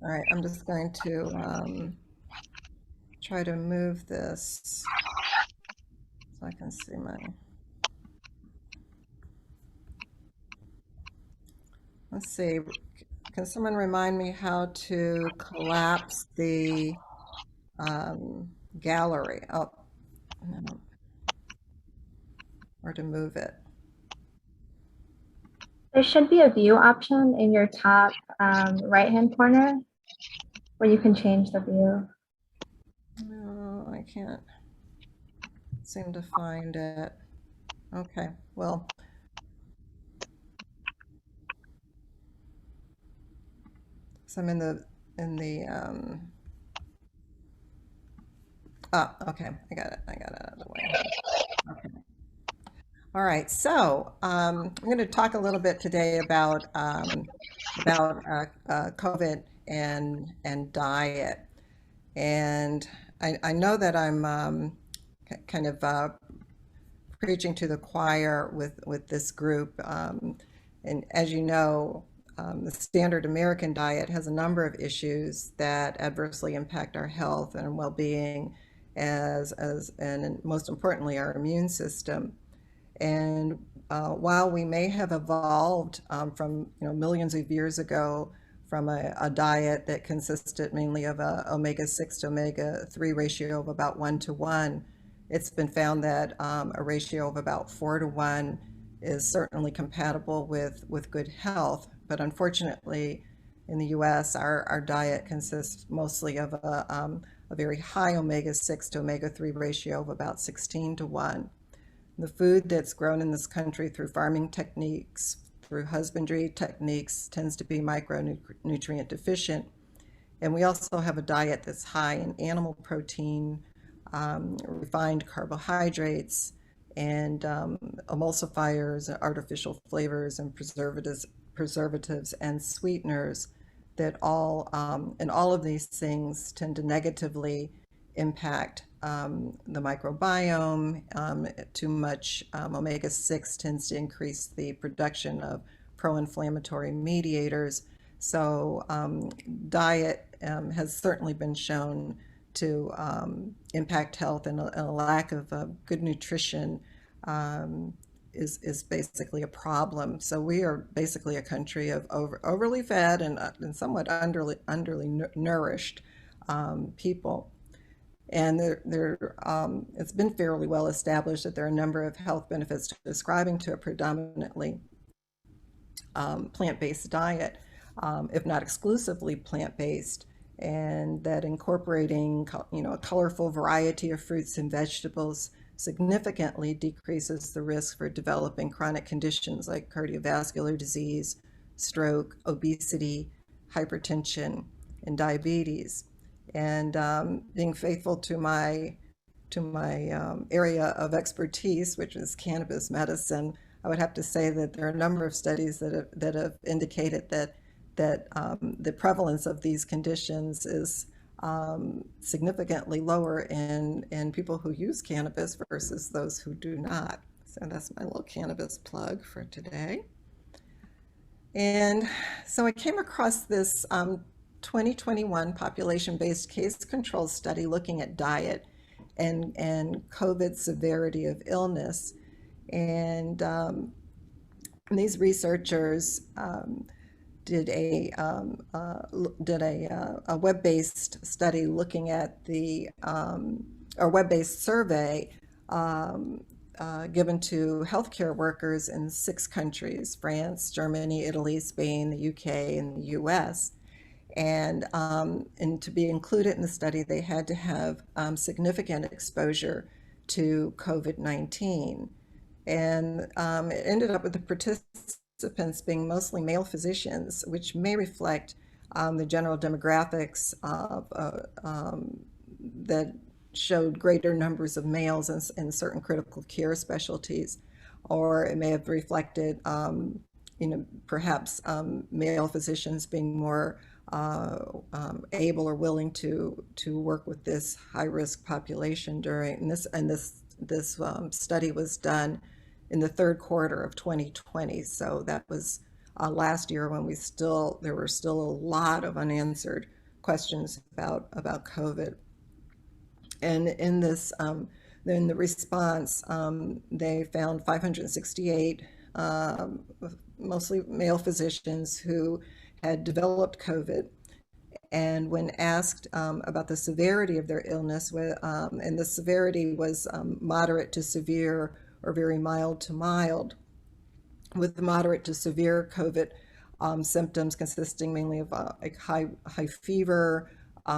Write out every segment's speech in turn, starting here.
All right, I'm just going to try to move this so I can see my, let's see, can someone remind me how to collapse the gallery? Oh, no, or to move it. There should be a view option in your top right-hand corner where you can change the view. No, I can't seem to find it. Okay, well, so I'm in the okay, I got it out of the way. Okay. All right, so I'm going to talk a little bit today about COVID and diet. And I know that I'm kind of preaching to the choir with this group. And as you know, the standard American diet has a number of issues that adversely impact our health and well-being, and most importantly, our immune system. And while we may have evolved from millions of years ago from a diet that consisted mainly of a omega-6 to omega-3 ratio of about 1 to 1, it's been found that a ratio of about 4 to 1 is certainly compatible with good health. But unfortunately, in the U.S., our diet consists mostly of a very high omega-6 to omega-3 ratio of about 16 to 1. The food that's grown in this country through farming techniques, through husbandry techniques, tends to be micronutrient deficient. And we also have a diet that's high in animal protein, refined carbohydrates, and emulsifiers, artificial flavors, and preservatives and sweeteners that and all of these things tend to negatively impact the microbiome. Too much omega-6 tends to increase the production of pro-inflammatory mediators. So diet has certainly been shown to impact health, and a lack of good nutrition is basically a problem. So we are basically a country of overly fed and somewhat underly nourished people. And it's been fairly well established that there are a number of health benefits to describing to a predominantly plant-based diet, if not exclusively plant-based, and that incorporating a colorful variety of fruits and vegetables significantly decreases the risk for developing chronic conditions like cardiovascular disease, stroke, obesity, hypertension, and diabetes. And being faithful to my area of expertise, which is cannabis medicine, I would have to say that there are a number of studies that have indicated that the prevalence of these conditions is significantly lower in people who use cannabis versus those who do not. So that's my little cannabis plug for today. And so I came across this 2021 population-based case control study looking at diet and COVID severity of illness. And these researchers did a web-based study looking at a web-based survey given to healthcare workers in 6 countries: France, Germany, Italy, Spain, the UK, and the US. And to be included in the study, they had to have significant exposure to COVID-19. And it ended up with the participants being mostly male physicians, which may reflect the general demographics that showed greater numbers of males in certain critical care specialties, or it may have reflected, perhaps male physicians being more able or willing to work with this high-risk population during this study was done in the third quarter of 2020. So that was last year when there were still a lot of unanswered questions about COVID. And in this, in the response, they found 568, mostly male physicians who had developed COVID. And when asked about the severity of their illness, and the severity was moderate to severe or very mild to mild, with moderate to severe COVID symptoms consisting mainly of like high fever,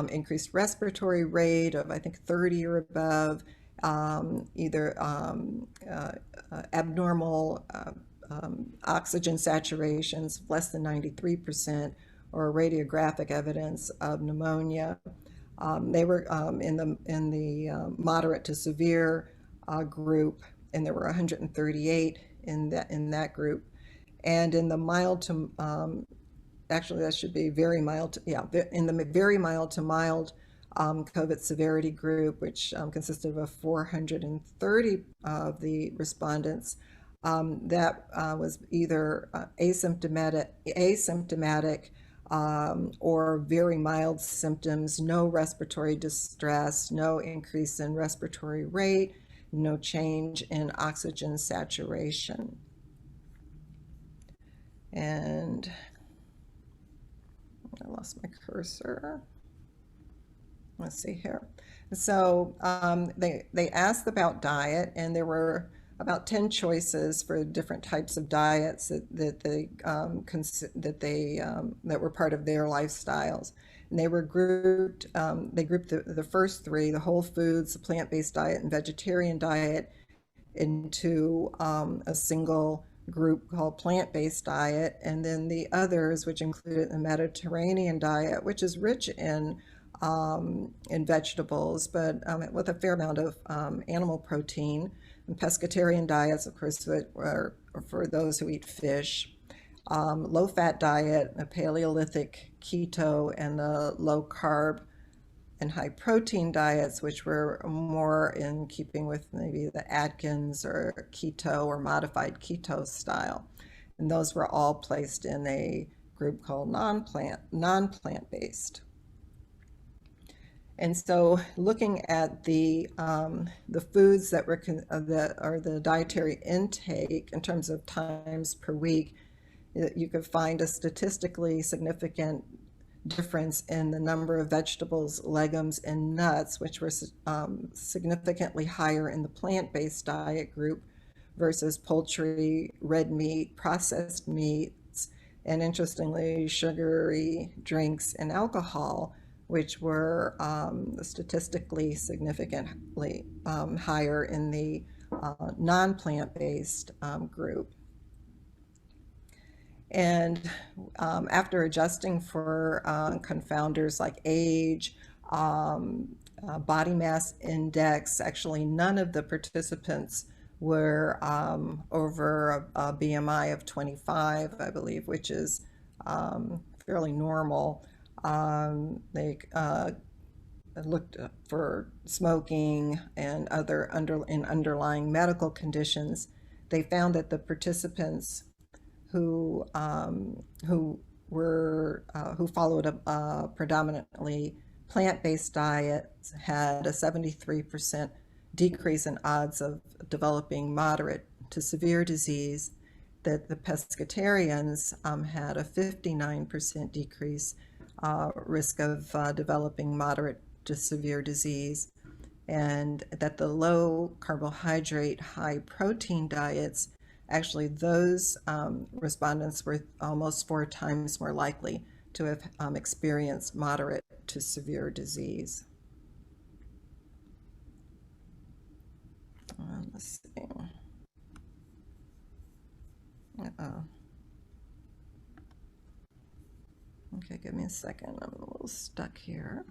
increased respiratory rate of I think 30 or above, either abnormal oxygen saturations less than 93%, or radiographic evidence of pneumonia. They were in the moderate to severe group, and there were 138 in that group. And in the mild to actually that should be very mild to, yeah, in the very mild to mild COVID severity group, which consisted of 430 of the respondents, that was either asymptomatic or very mild symptoms, no respiratory distress, no increase in respiratory rate, no change in oxygen saturation. And I lost my cursor. Let's see here. So they asked about diet, and there were about 10 choices for different types of diets that were part of their lifestyles. And they were grouped. They grouped the first three: the whole foods, the plant-based diet, and vegetarian diet, into a single group called plant-based diet, and then the others, which included the Mediterranean diet, which is rich in vegetables, but with a fair amount of animal protein, and pescatarian diets, of course, are for those who eat fish. Low-fat diet, a Paleolithic keto, and the low-carb and high-protein diets, which were more in keeping with maybe the Atkins or keto or modified keto style. And those were all placed in a group called non-plant-based. And so, looking at the foods that are the dietary intake in terms of times per week, you could find a statistically significant difference in the number of vegetables, legumes, and nuts, which were significantly higher in the plant-based diet group versus poultry, red meat, processed meats, and interestingly, sugary drinks and alcohol, which were statistically significantly higher in the non-plant-based group. And after adjusting for confounders like age, body mass index, actually none of the participants were over a BMI of 25, I believe, which is fairly normal. They looked for smoking and other underlying medical conditions. They found that the participants who followed a predominantly plant-based diet had a 73% decrease in odds of developing moderate to severe disease, that the pescatarians had a 59% decrease risk of developing moderate to severe disease, and that the low carbohydrate, high protein diets, actually those respondents were almost 4 times more likely to have experienced moderate to severe disease. Let's see. Okay, give me a second. I'm a little stuck here.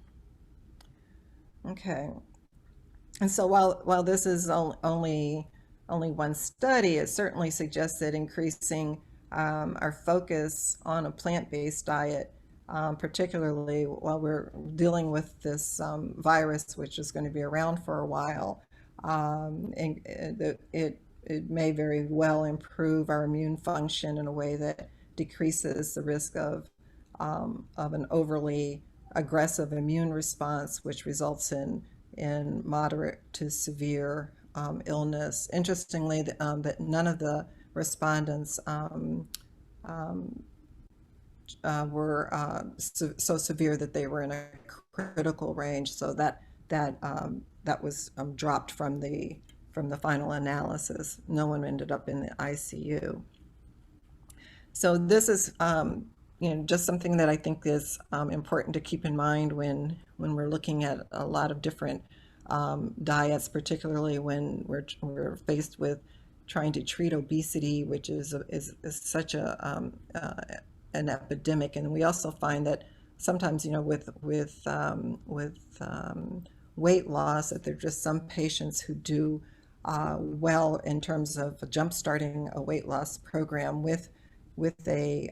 Okay. And so while this is only one study, it certainly suggests that increasing our focus on a plant-based diet, particularly while we're dealing with this virus, which is going to be around for a while, and it may very well improve our immune function in a way that decreases the risk of an overly aggressive immune response, which results in moderate to severe illness. Interestingly, that none of the respondents were so severe that they were in a critical range. So that was dropped from the final analysis. No one ended up in the ICU. So this is just something that I think is important to keep in mind when we're looking at a lot of different diets, particularly when we're faced with trying to treat obesity, which is such an epidemic. And we also find that sometimes, with weight loss, that there are just some patients who do well in terms of jumpstarting a weight loss program with a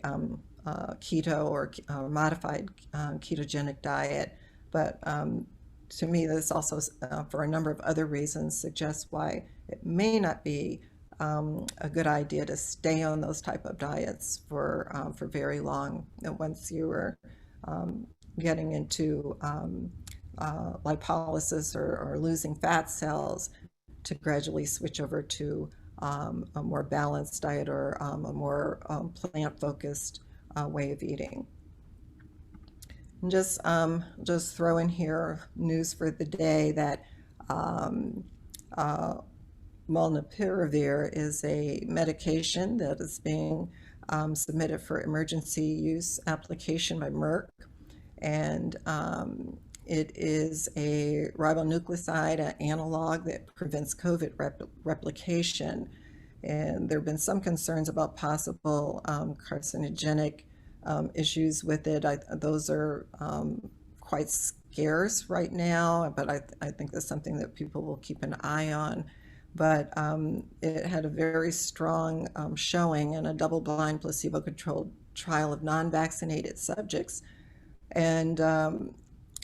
keto or modified ketogenic diet. But to me, this also, for a number of other reasons, suggests why it may not be a good idea to stay on those type of diets for very long. And once you are getting into lipolysis or losing fat cells, to gradually switch over to a more balanced diet or a more plant-focused way of eating. And just throw in here news for the day that molnupiravir is a medication that is being submitted for emergency use application by Merck, and it is a ribonucleoside, an analog that prevents COVID replication. And there have been some concerns about possible carcinogenic issues with it. Those are quite scarce right now, but I think that's something that people will keep an eye on. But it had a very strong showing in a double-blind placebo-controlled trial of non-vaccinated subjects. And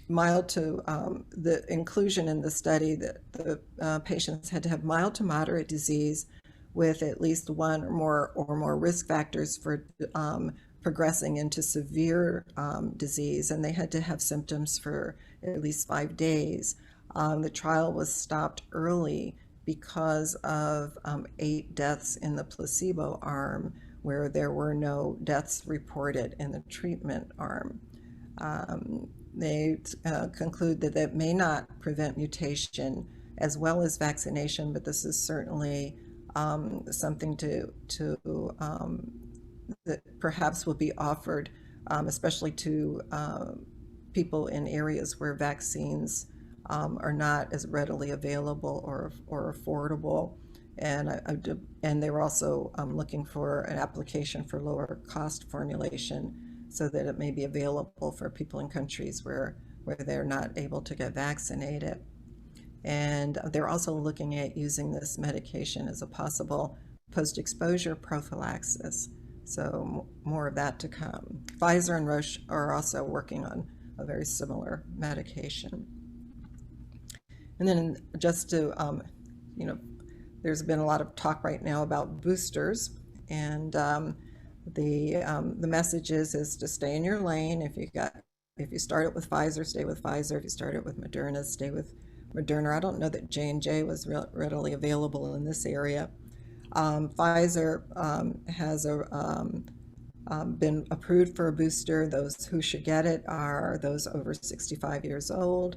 mild to the inclusion in the study that the patients had to have mild to moderate disease with at least one or more risk factors for progressing into severe disease, and they had to have symptoms for at least 5 days. The trial was stopped early because of 8 deaths in the placebo arm, where there were no deaths reported in the treatment arm. They conclude that it may not prevent mutation as well as vaccination, but this is certainly something that perhaps will be offered, especially to people in areas where vaccines are not as readily available or affordable. And they were also looking for an application for lower cost formulation, so that it may be available for people in countries where they're not able to get vaccinated. And they're also looking at using this medication as a possible post-exposure prophylaxis. So more of that to come. Pfizer and Roche are also working on a very similar medication. And then just to, there's been a lot of talk right now about boosters, and the message is to stay in your lane. If you start it with Pfizer, stay with Pfizer. If you start it with Moderna, stay with Moderna. I don't know that J&J was readily available in this area. Pfizer has been approved for a booster. Those who should get it are those over 65 years old,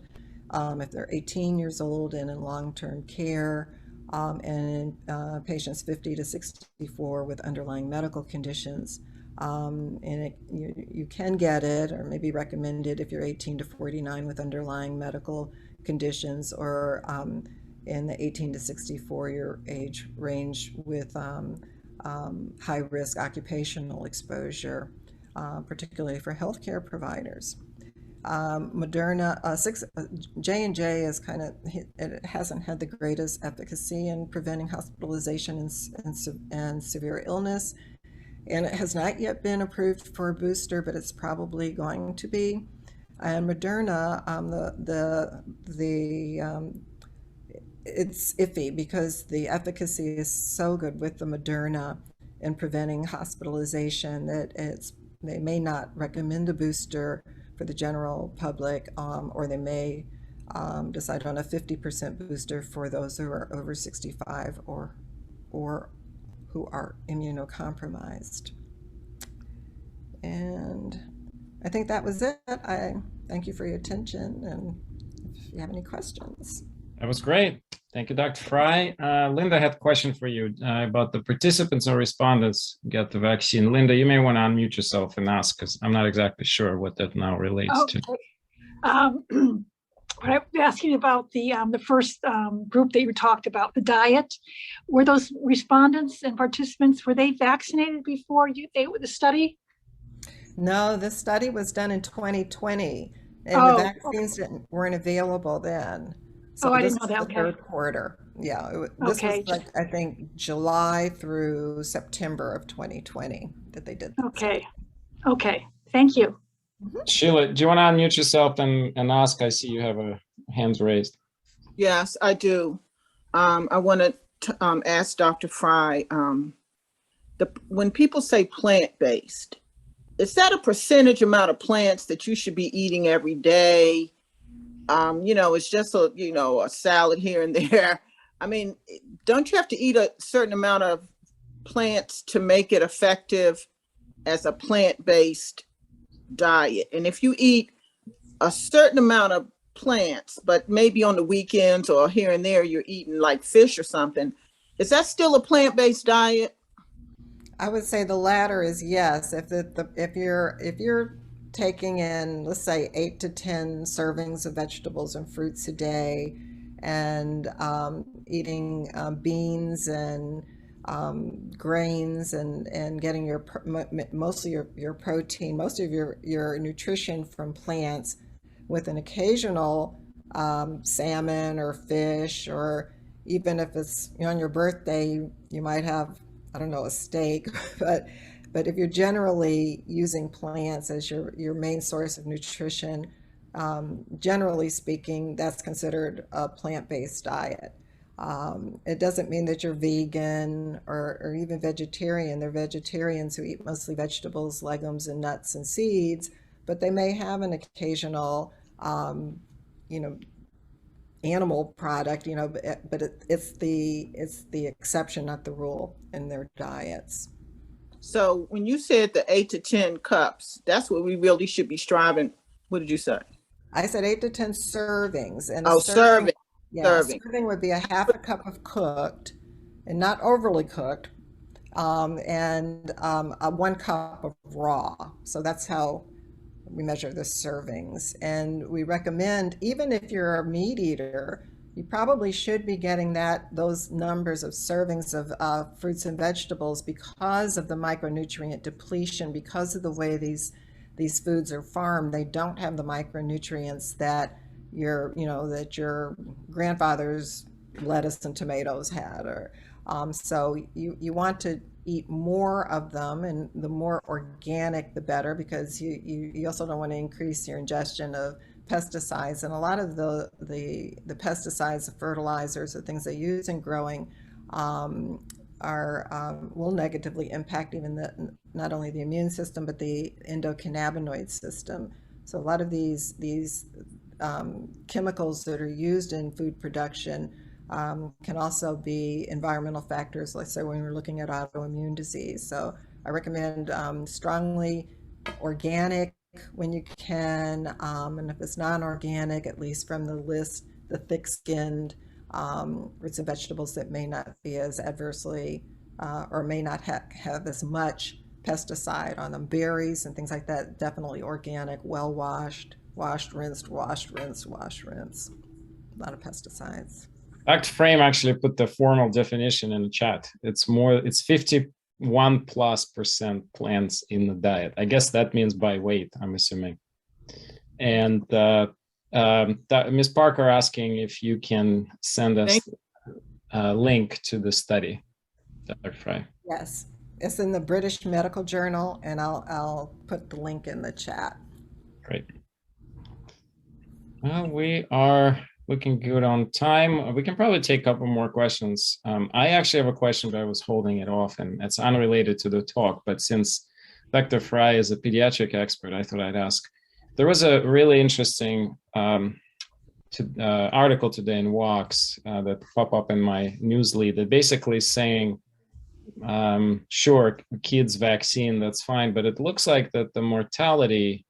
if they're 18 years old and in long-term care, and patients 50 to 64 with underlying medical conditions. And you can get it, or maybe recommended, if you're 18 to 49 with underlying medical conditions, or in the 18 to 64 year age range with high-risk occupational exposure, particularly for healthcare providers. Moderna, J&J is it hasn't had the greatest efficacy in preventing hospitalization and severe illness, and it has not yet been approved for a booster, but it's probably going to be. And Moderna, it's iffy because the efficacy is so good with the Moderna in preventing hospitalization that they may not recommend a booster for the general public, or they may decide on a 50% booster for those who are over 65 or who are immunocompromised. And I think that was it. I thank you for your attention, and if you have any questions. That was great. Thank you, Dr. Frye. Linda had a question for you about the participants or respondents get the vaccine. Linda, you may want to unmute yourself and ask, because I'm not exactly sure what that now relates to. What I was asking about the first group that you talked about, the diet, were those respondents and participants, were they vaccinated before the study? No, this study was done in 2020, and the vaccines weren't available then. So I didn't know that. The third quarter. Yeah, this was like, I think, July through September of 2020 that they did. Okay. Thank you. Sheila, do you want to unmute yourself and ask? I see you have a hands raised. Yes, I do. I want to ask Dr. Frye, when people say plant-based, is that a percentage amount of plants that you should be eating every day? It's just a salad here and there. I mean, don't you have to eat a certain amount of plants to make it effective as a plant-based diet? And if you eat a certain amount of plants, but maybe on the weekends or here and there, you're eating like fish or something, is that still a plant-based diet? I would say the latter is yes. If you're taking in, let's say, 8 to 10 servings of vegetables and fruits a day, and eating beans and grains, and getting mostly your protein, most of your nutrition from plants, with an occasional salmon or fish, or even if it's on your birthday, you might have, I don't know, a steak, but if you're generally using plants as your main source of nutrition, generally speaking, that's considered a plant-based diet. It doesn't mean that you're vegan or even vegetarian. There are vegetarians who eat mostly vegetables, legumes, and nuts and seeds, but they may have an occasional, animal product, but it's the exception, not the rule, in their diets. So when you said the 8 to 10 cups, that's what we really should be striving. What did you say? I said 8 to 10 servings. And serving. Yeah, serving would be a half a cup of cooked, and not overly cooked, and 1 cup of raw. So that's how we measure the servings. And we recommend, even if you're a meat eater, you probably should be getting those numbers of servings of fruits and vegetables, because of the micronutrient depletion, because of the way these foods are farmed. They don't have the micronutrients that your grandfather's lettuce and tomatoes had, so you want to eat more of them, and the more organic the better, because you also don't want to increase your ingestion of pesticides. And a lot of the pesticides, the fertilizers, the things they use in growing will negatively impact even not only the immune system, but the endocannabinoid system. So a lot of these chemicals that are used in food production can also be environmental factors, let's say when we're looking at autoimmune disease. So I recommend strongly organic when you can, and if it's non-organic, at least from the list, the thick-skinned fruits and vegetables that may not be as adversely or may not have as much pesticide on them. Berries and things like that, definitely organic, well washed, rinsed, washed, rinse, wash, rinse. A lot of pesticides. Dr. Frame actually put the formal definition in the chat. It's 51+% plants in the diet. I guess that means by weight, I'm assuming. And Ms. Parker asking if you can send us a link to the study, Dr. Frye. Yes, it's in the British Medical Journal, and I'll put the link in the chat. Great. Well, we are looking good on time. We can probably take a couple more questions. I actually have a question, but I was holding it off, and it's unrelated to the talk. But since Dr. Frye is a pediatric expert, I thought I'd ask. there was a really interesting article today in Walks that pop up in my newsletter that basically saying, sure, kids vaccine, that's fine, but it looks like that the mortality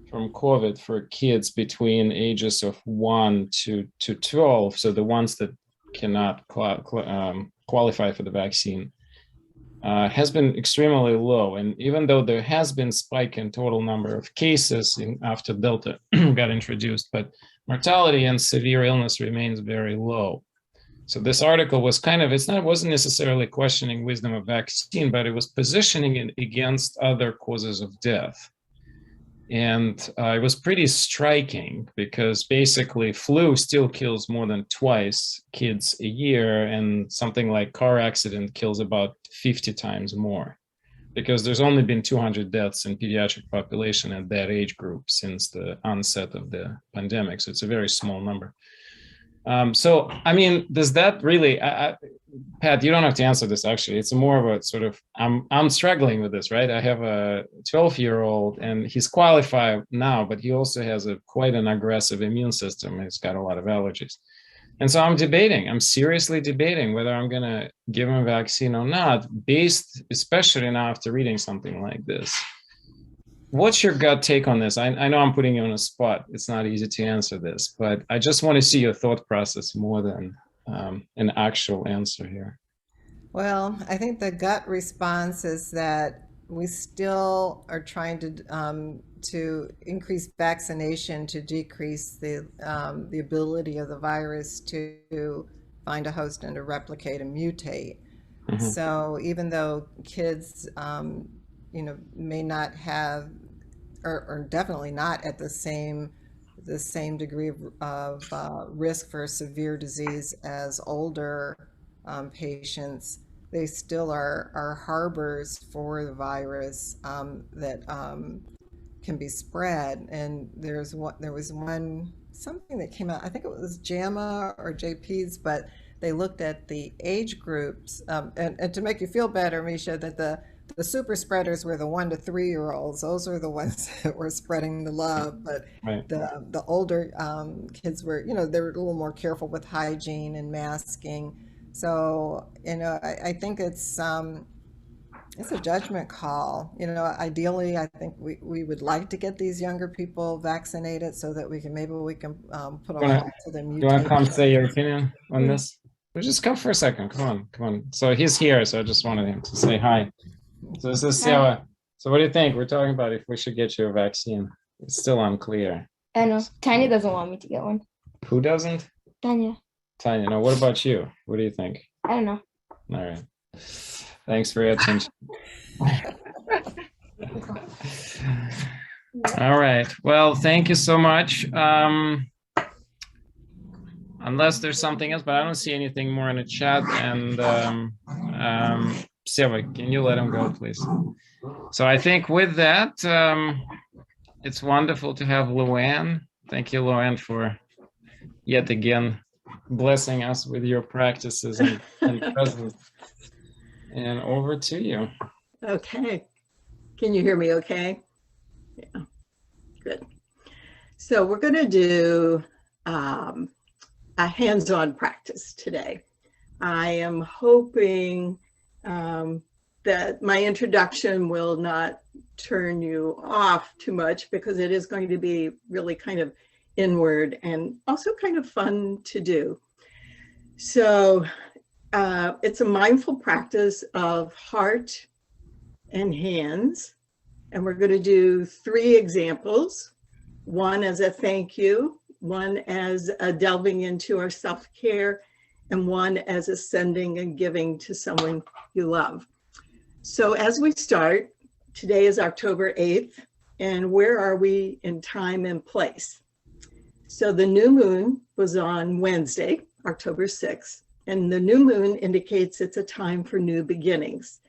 from COVID for kids between ages of 1 to 12, so the ones that cannot qualify for the vaccine, has been extremely low. And even though there has been spike in total number of cases after Delta got introduced, but mortality and severe illness remains very low. So this article was kind of, wasn't necessarily questioning wisdom of vaccine, but it was positioning it against other causes of death. And it was pretty striking because basically flu still kills more than twice kids a year, and something like car accident kills about 50 times more, because there's only been 200 deaths in pediatric population at that age group since the onset of the pandemic. So it's a very small number. So, I mean, does that really, Pat, you don't have to answer this actually. It's more of a sort of, I'm struggling with this, right? I have a 12-year-old and he's qualified now, but he also has quite an aggressive immune system. He's got a lot of allergies. And so I'm seriously debating whether I'm going to give him a vaccine or not, based, especially now after reading something like this. What's your gut take on this? I know I'm putting you on a spot. It's not easy to answer this, but I just want to see your thought process more than an actual answer here. Well, I think the gut response is that we still are trying to increase vaccination to decrease the ability of the virus to find a host and to replicate and mutate. Mm-hmm. So even though kids may not have, or definitely not at the same degree of risk for severe disease as older patients, they still are harbors for the virus that can be spread. And there was something that came out, I think it was JAMA or JP's, but they looked at the age groups, and to make you feel better, Misha, that the super spreaders were the 1 to 3-year-olds. Those were the ones that were spreading the love. But right. the older kids were, they were a little more careful with hygiene and masking. So, I think it's a judgment call. Ideally, I think we would like to get these younger people vaccinated so that we can put a halt to the mutation. You want to come say your opinion on this? Well, just come for a second. Come on. So he's here, so I just wanted him to say hi. So this is Sarah. So what do you think? We're talking about if we should get you a vaccine. It's still unclear. I know. Tanya doesn't want me to get one. Who doesn't? Tanya. Now what about you? What do you think? I don't know. All right. Thanks for your attention. All right. Well, thank you so much. Unless there's something else, but I don't see anything more in the chat. And Seva, can you let him go, please? So I think with that, it's wonderful to have Luann. Thank you, Luann, for yet again blessing us with your practices and presence. And over to you. Okay. Can you hear me okay? Yeah, good. So we're going to do a hands-on practice today. I am hoping that my introduction will not turn you off too much, because it is going to be really kind of inward and also kind of fun to do. So it's a mindful practice of heart and hands. And we're going to do 3 examples, one as a thank you, one as a delving into our self-care, and one as a sending and giving to someone you love. So as we start, today is October 8th, and where are we in time and place? So the new moon was on Wednesday, October 6th, and the new moon indicates it's a time for new beginnings.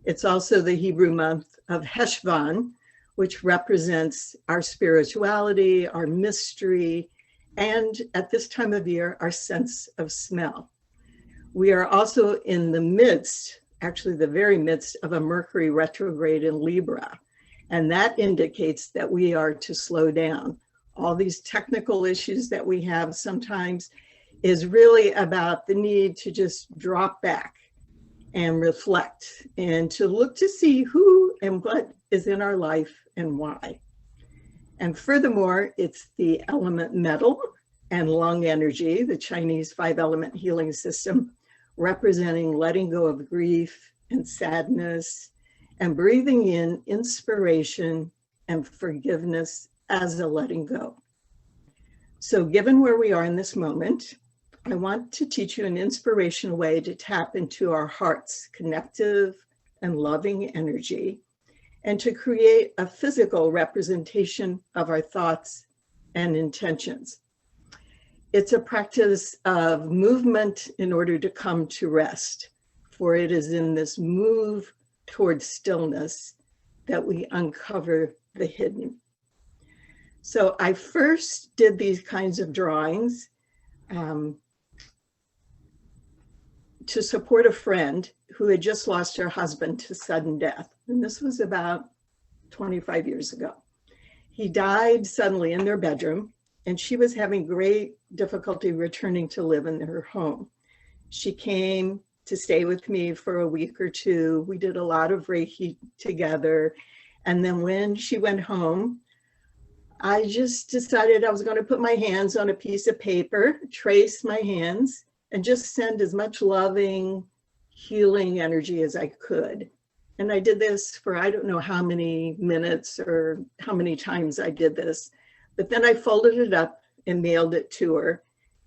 It's also the Hebrew month of Heshvan, which represents our spirituality, our mystery, and at this time of year, our sense of smell. We are also in the midst, actually the very midst of a Mercury retrograde in Libra. And that indicates that we are to slow down. All these technical issues that we have sometimes is really about the need to just drop back and reflect and to look to see who and what is in our life and why. And furthermore, it's the element metal and lung energy, the Chinese 5-element healing system, representing letting go of grief and sadness and breathing in inspiration and forgiveness as a letting go. So given where we are in this moment, I want to teach you an inspirational way to tap into our heart's connective and loving energy and to create a physical representation of our thoughts and intentions. It's a practice of movement in order to come to rest, for it is in this move towards stillness that we uncover the hidden. So I first did these kinds of drawings to support a friend who had just lost her husband to sudden death. And this was about 25 years ago. He died suddenly in their bedroom, and she was having great difficulty returning to live in her home. She came to stay with me for a week or two. We did a lot of Reiki together. And then when she went home, I just decided I was going to put my hands on a piece of paper, trace my hands, and just send as much loving, healing energy as I could. And I did this for, I don't know how many minutes or how many times I did this, but then I folded it up and mailed it to her.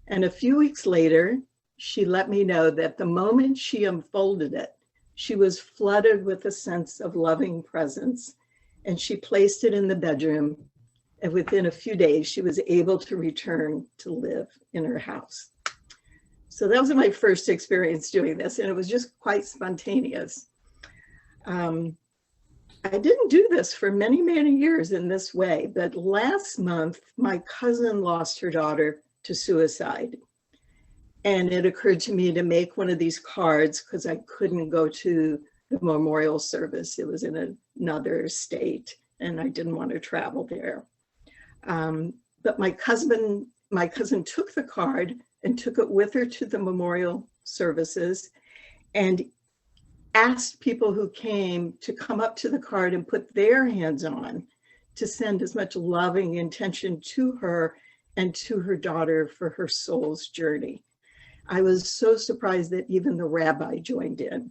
And a few weeks later, she let me know that the moment she unfolded it, she was flooded with a sense of loving presence. And she placed it in the bedroom. And within a few days, she was able to return to live in her house. So that was my first experience doing this, and it was just quite spontaneous. I didn't do this for many, many years in this way, but last month, my cousin lost her daughter to suicide. And it occurred to me to make one of these cards because I couldn't go to the memorial service. It was in another state, and I didn't want to travel there. But my cousin took the card and took it with her to the memorial services and asked people who came to come up to the card and put their hands on to send as much loving intention to her and to her daughter for her soul's journey. I was so surprised that even the rabbi joined in.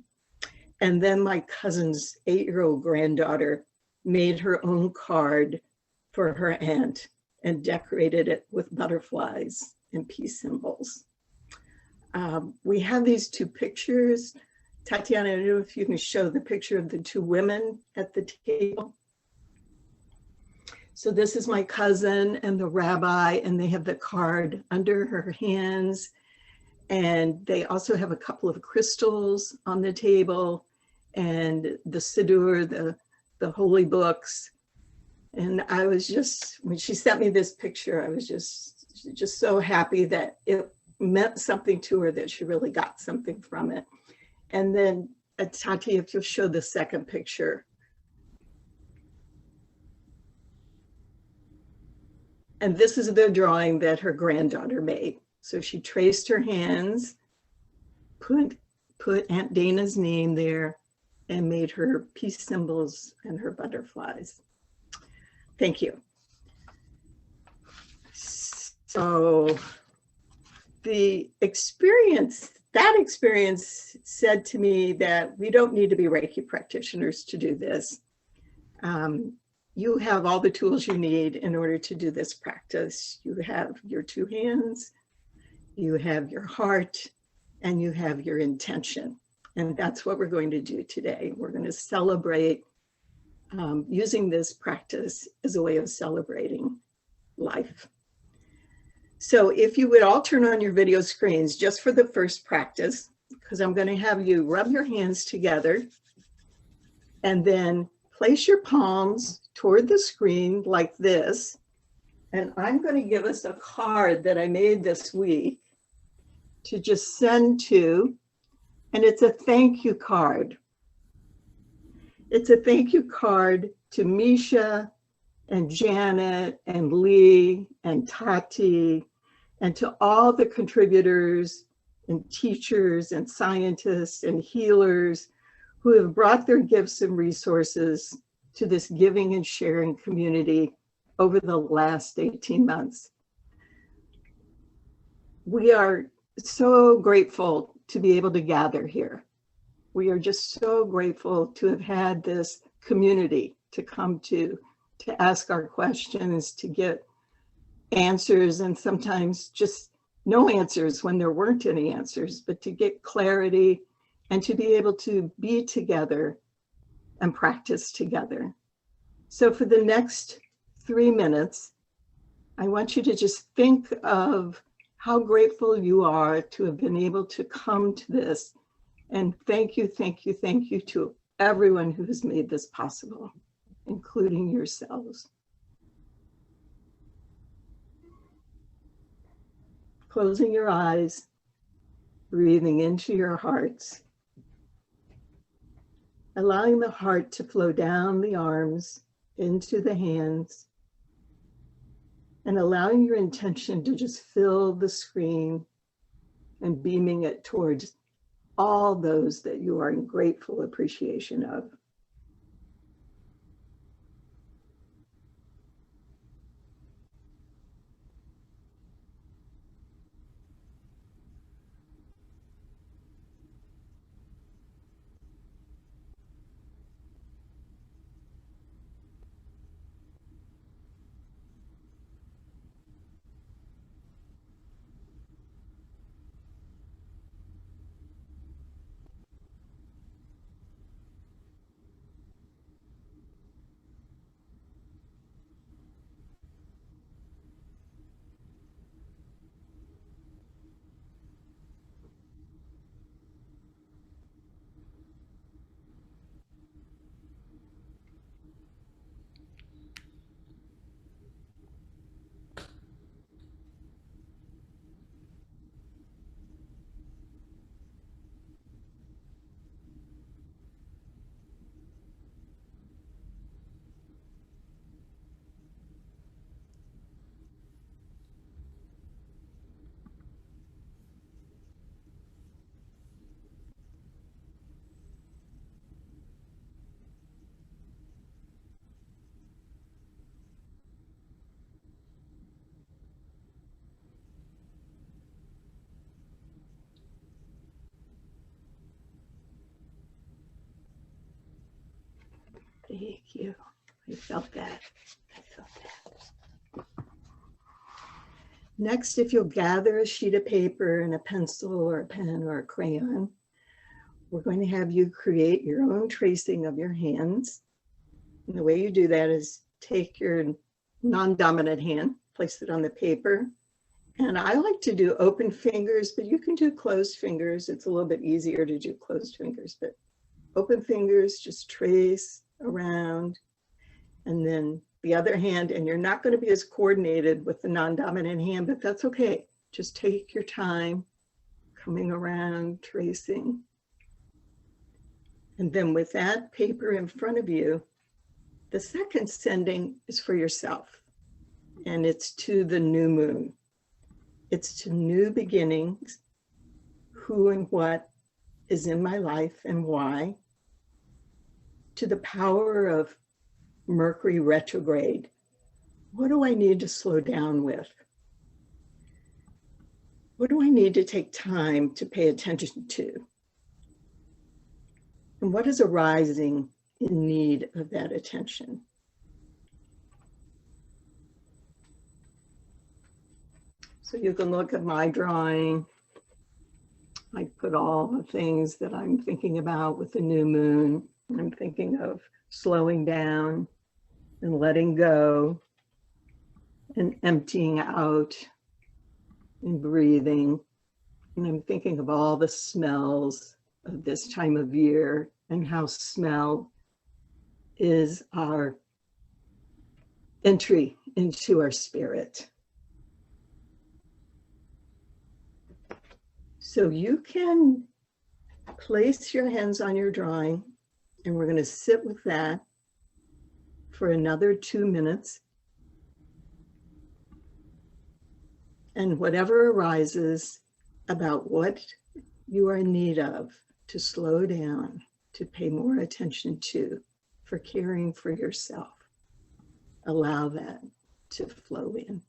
And then my cousin's 8-year-old granddaughter made her own card for her aunt and decorated it with butterflies and peace symbols. We have these two pictures. Tatiana, I don't know if you can show the picture of the two women at the table. So this is my cousin and the rabbi, and they have the card under her hands. And they also have a couple of crystals on the table and the Siddur, the holy books. And I was just, when she sent me this picture, I was just so happy that it meant something to her, that she really got something from it. And then Tati, if you'll show the second picture. And this is the drawing that her granddaughter made. So she traced her hands, put Aunt Dana's name there, and made her peace symbols and her butterflies. Thank you. So that experience said to me that we don't need to be Reiki practitioners to do this. You have all the tools you need in order to do this practice. You have your two hands, you have your heart, and you have your intention. And that's what we're going to do today. We're going to celebrate using this practice as a way of celebrating life. So if you would all turn on your video screens just for the first practice, because I'm going to have you rub your hands together and then place your palms toward the screen like this. And I'm going to give us a card that I made this week to just send to, and it's a thank you card. It's a thank you card to Misha and Janet and Lee and Tati, and to all the contributors and teachers and scientists and healers who have brought their gifts and resources to this giving and sharing community over the last 18 months. We are so grateful to be able to gather here. We are just so grateful to have had this community to come to ask our questions, to get answers, and sometimes just no answers when there weren't any answers, but to get clarity and to be able to be together and practice together. So for the next 3 minutes, I want you to just think of how grateful you are to have been able to come to this. And thank you, thank you, thank you to everyone who has made this possible, including yourselves. Closing your eyes, breathing into your hearts, allowing the heart to flow down the arms into the hands, and allowing your intention to just fill the screen and beaming it towards all those that you are in grateful appreciation of. Thank you. I felt that. I felt that. Next, if you'll gather a sheet of paper and a pencil or a pen or a crayon, we're going to have you create your own tracing of your hands. And the way you do that is take your non-dominant hand, place it on the paper. And I like to do open fingers, but you can do closed fingers. It's a little bit easier to do closed fingers, but open fingers, just trace around. And then the other hand, and you're not going to be as coordinated with the non-dominant hand, but that's okay. Just take your time coming around, tracing. And then with that paper in front of you, the second sending is for yourself. And it's to the new moon. It's to new beginnings, who and what is in my life and why, to the power of Mercury retrograde. What do I need to slow down with? What do I need to take time to pay attention to? And what is arising in need of that attention? So you can look at my drawing. I put all the things that I'm thinking about with the new moon. I'm thinking of slowing down and letting go and emptying out and breathing. And I'm thinking of all the smells of this time of year and how smell is our entry into our spirit. So you can place your hands on your drawing, and we're going to sit with that for another 2 minutes. And whatever arises about what you are in need of to slow down, to pay more attention to, for caring for yourself, allow that to flow in.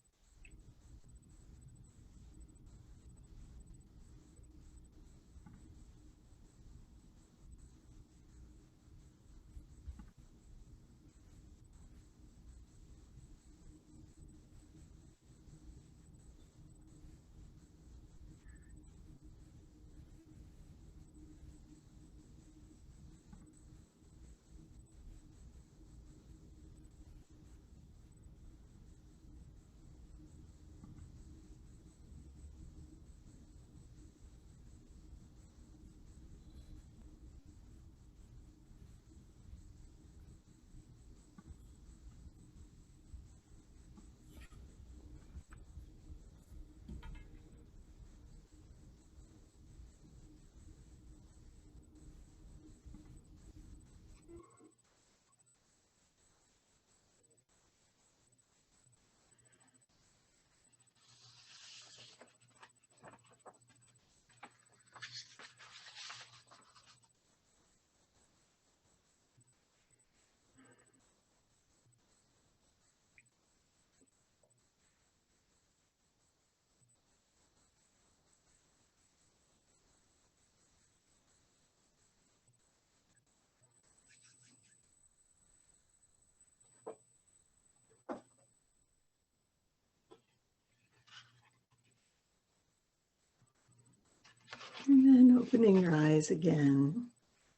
And then opening your eyes again,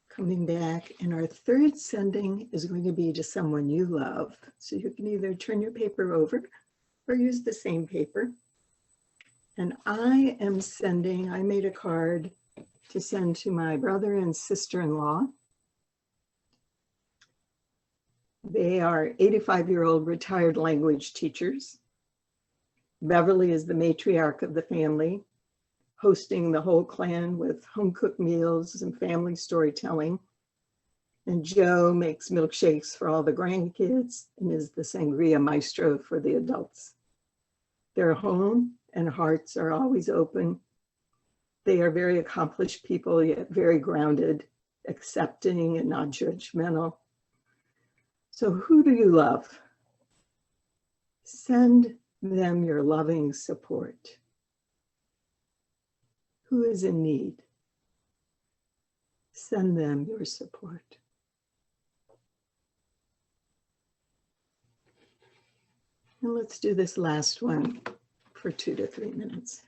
coming back. And our third sending is going to be to someone you love. So you can either turn your paper over or use the same paper. And I am sending, I made a card to send to my brother and sister-in-law. They are 85-year-old retired language teachers. Beverly is the matriarch of the family, hosting the whole clan with home-cooked meals and family storytelling. And Joe makes milkshakes for all the grandkids and is the sangria maestro for the adults. Their home and hearts are always open. They are very accomplished people, yet very grounded, accepting and non-judgmental. So who do you love? Send them your loving support. Who is in need? Send them your support. And let's do this last one for 2 to 3 minutes.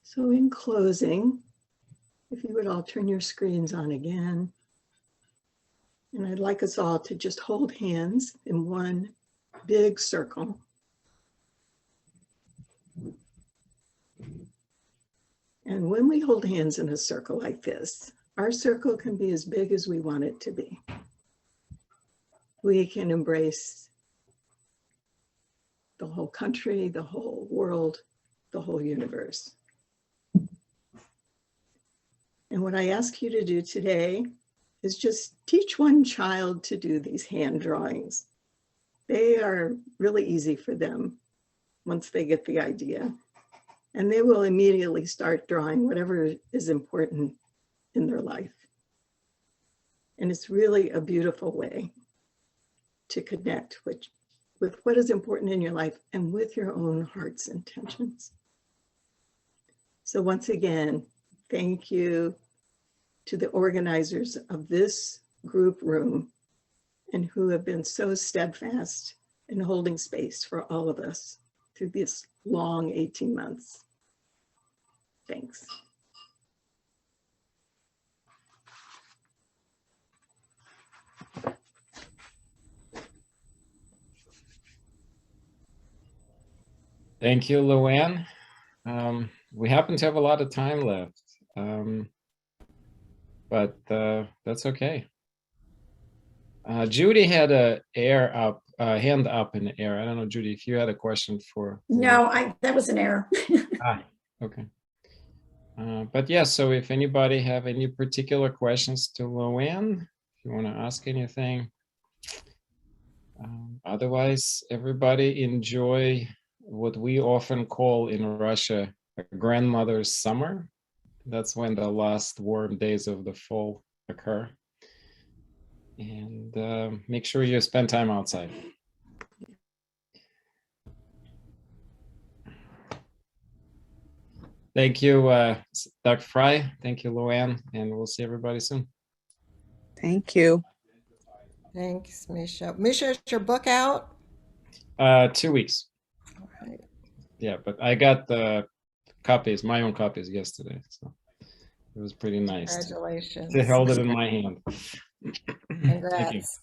So in closing, if you would all turn your screens on again. And I'd like us all to just hold hands in one big circle. And when we hold hands in a circle like this, our circle can be as big as we want it to be. We can embrace the whole country, the whole world, the whole universe. And what I ask you to do today is just teach one child to do these hand drawings. They are really easy for them once they get the idea. And they will immediately start drawing whatever is important in their life. And it's really a beautiful way to connect with what is important in your life and with your own heart's intentions. So once again, thank you to the organizers of this group room and who have been so steadfast in holding space for all of us through this long 18 months. Thanks. Thank you, Luann. We happen to have a lot of time left, but that's okay. Judy had a hand up in the air. I don't know, Judy, if you had a question for. No, that was an error. Okay. But yeah, so if anybody have any particular questions to Luann, if you want to ask anything. Otherwise, everybody enjoy what we often call in Russia a grandmother's summer. That's when the last warm days of the fall occur. And make sure you spend time outside. Thank you, Dr. Frye. Thank you, Luann, and we'll see everybody soon. Thank you. Thanks, Misha. Misha, is your book out? 2 weeks. All right. Yeah, but I got the copies, my own copies yesterday, so it was pretty nice. Congratulations. To hold it in my hand. Thank you. Congrats.